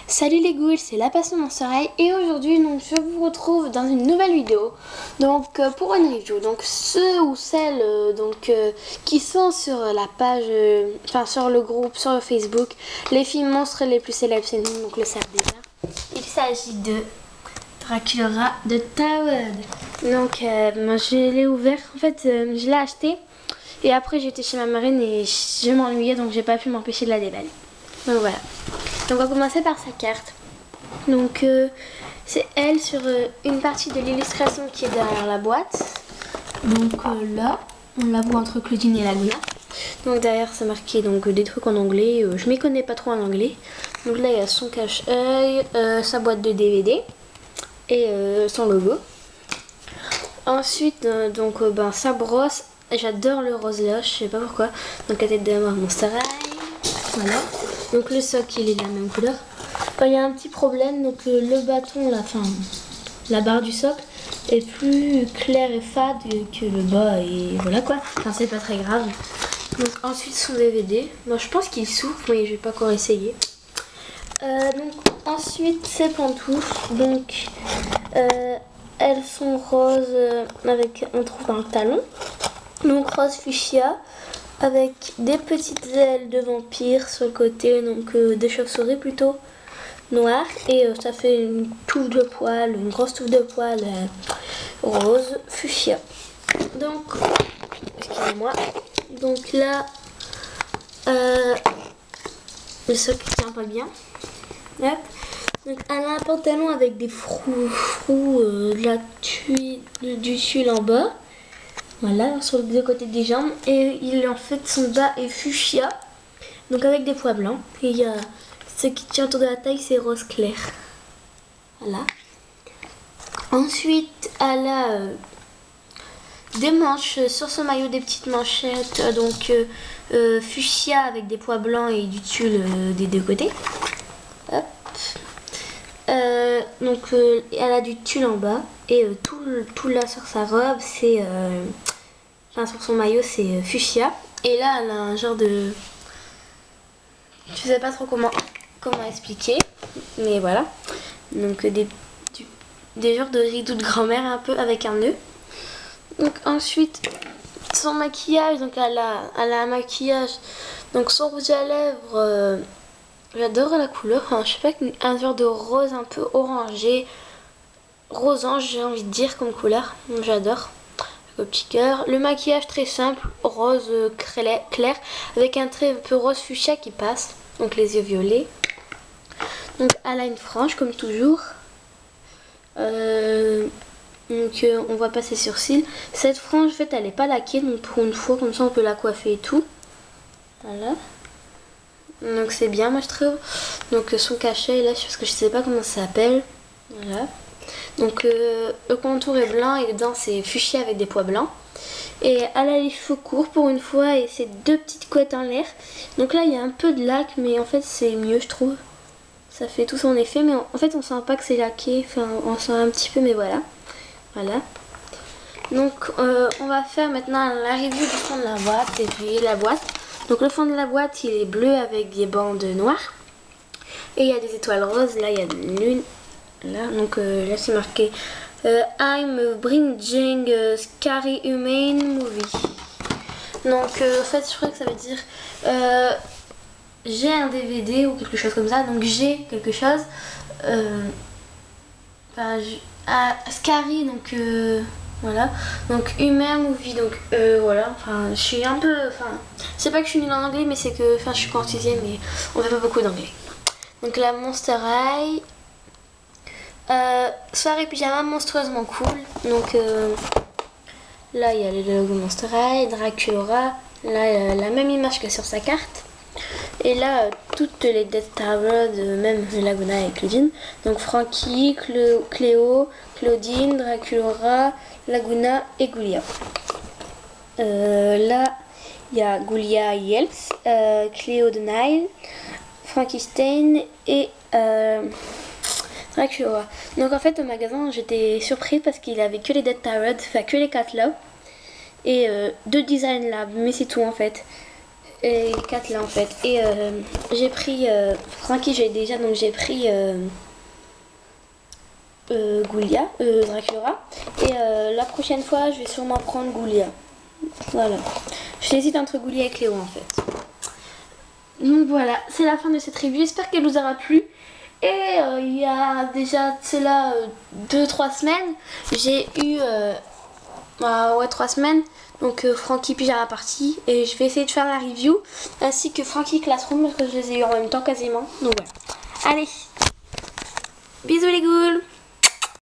Salut les ghouls, c'est La Passion Monster High et aujourd'hui donc je vous retrouve dans une nouvelle vidéo donc pour une review. Donc ceux ou celles qui sont sur la page, sur le groupe, sur le Facebook, les films monstres les plus célèbres chez nous, donc le savent déjà. Il s'agit de Dracula de Tower. Donc moi je l'ai ouvert, en fait je l'ai acheté et après j'étais chez ma marraine et je m'ennuyais donc j'ai pas pu m'empêcher de la déballer. Donc voilà. Donc on va commencer par sa carte. Donc c'est elle sur une partie de l'illustration qui est derrière la boîte. Donc là, on la voit entre Claudine et Laguna. Donc derrière c'est marqué donc des trucs en anglais. Je m'y connais pas trop en anglais. Donc là il y a son cache-œil, sa boîte de DVD et son logo. Ensuite sa brosse. J'adore le rose là, je sais pas pourquoi. Donc la tête de la mort Monster High. Voilà. Donc le socle il est de la même couleur. Il y a un petit problème, donc le bâton, la barre du socle est plus claire et fade que le bas et voilà quoi. Enfin c'est pas très grave. Donc ensuite son DVD. Moi je pense qu'il s'ouvre, mais je vais pas encore essayer. Donc ensuite ses pantoufles. Donc elles sont roses avec on trouve un talon. Donc rose fuchsia. Avec des petites ailes de vampire sur le côté, donc des chauves-souris plutôt noires. Et ça fait une touffe de poils, une grosse touffe de poils rose fuchsia. Donc, excusez-moi. Donc là, le socle tient pas bien. Hop. Donc elle a un pantalon avec des froux du tuile en bas. Voilà, sur les deux côtés des jambes. Et il en fait son bas est fuchsia. Donc avec des pois blancs. Et il y a ce qui tient autour de la taille, c'est rose clair. Voilà. Ensuite, elle a des manches sur son maillot, des petites manchettes. Fuchsia avec des pois blancs et du tulle des deux côtés. Hop. Elle a du tulle en bas. Et tout là sur sa robe, c'est... sur son maillot c'est fuchsia. Et là elle a un genre de... Je sais pas trop comment expliquer. Mais voilà. Donc des genres de rideaux de grand-mère un peu avec un nœud. Donc ensuite son maquillage. Donc elle a un maquillage. Donc son rouge à lèvres. J'adore la couleur. Enfin, je sais pas, un genre de rose un peu orangé. Rose ange j'ai envie de dire comme couleur. J'adore. Au petit cœur. Le maquillage très simple, rose clair, avec un trait un peu rose fuchsia qui passe, donc les yeux violets. Donc elle a une frange comme toujours. On voit pas ses sourcils. Cette frange en fait elle est pas laquée, donc pour une fois comme ça on peut la coiffer et tout. Voilà. Donc c'est bien moi je trouve. Donc son cachet là parce que je sais pas comment ça s'appelle. Voilà. Donc le contour est blanc et dedans c'est fuchsia avec des pois blancs. Et elle a les cheveux courts pour une fois et c'est deux petites couettes en l'air. Donc là il y a un peu de lac mais en fait c'est mieux je trouve. Ça fait tout son effet mais en fait on sent pas que c'est laqué. Enfin on sent un petit peu mais voilà. Voilà. Donc on va faire maintenant la review du fond de la boîte et puis la boîte. Donc le fond de la boîte il est bleu avec des bandes noires. Et il y a des étoiles roses. Là il y a une lune. Là, donc là c'est marqué I'm bringing a scary human movie. Donc en fait je crois que ça veut dire j'ai un DVD ou quelque chose comme ça. Donc j'ai quelque chose. Scary donc voilà. Donc human movie donc voilà. Enfin je suis un peu. Enfin c'est pas que je suis nulle en anglais mais c'est que je suis qu'en 6ème et on fait pas beaucoup d'anglais. Donc la Monster High. Soirée pyjama monstrueusement cool. Donc là il y a le logo Monster High, Dracula. Là il y a la même image que sur sa carte. Et là toutes les Death Tower de même Laguna et Claudine. Donc Frankie, Cléo, Claudine, Dracula, Laguna et Goulia. Là il y a Goulia Yelps, Cléo de Nile, Frankenstein et Dracula. Donc en fait au magasin j'étais surprise parce qu'il avait que les Death Tower, enfin que les 4 là et 2 Design Lab, mais c'est tout en fait. Et 4 là en fait. Et j'ai pris Frankie, j'ai déjà, donc j'ai pris Goulia, Dracula. Et la prochaine fois, je vais sûrement prendre Goulia. Voilà. J'hésite entre Goulia et Cléo en fait. Donc voilà, c'est la fin de cette review. J'espère qu'elle vous aura plu. Et il y a déjà, c'est là, 2-3 semaines, j'ai eu... ouais, 3 semaines. Donc Frankie Pyjama Party. Et je vais essayer de faire la review. Ainsi que Frankie Classroom, parce que je les ai eu en même temps quasiment. Donc voilà. Allez. Bisous les ghouls.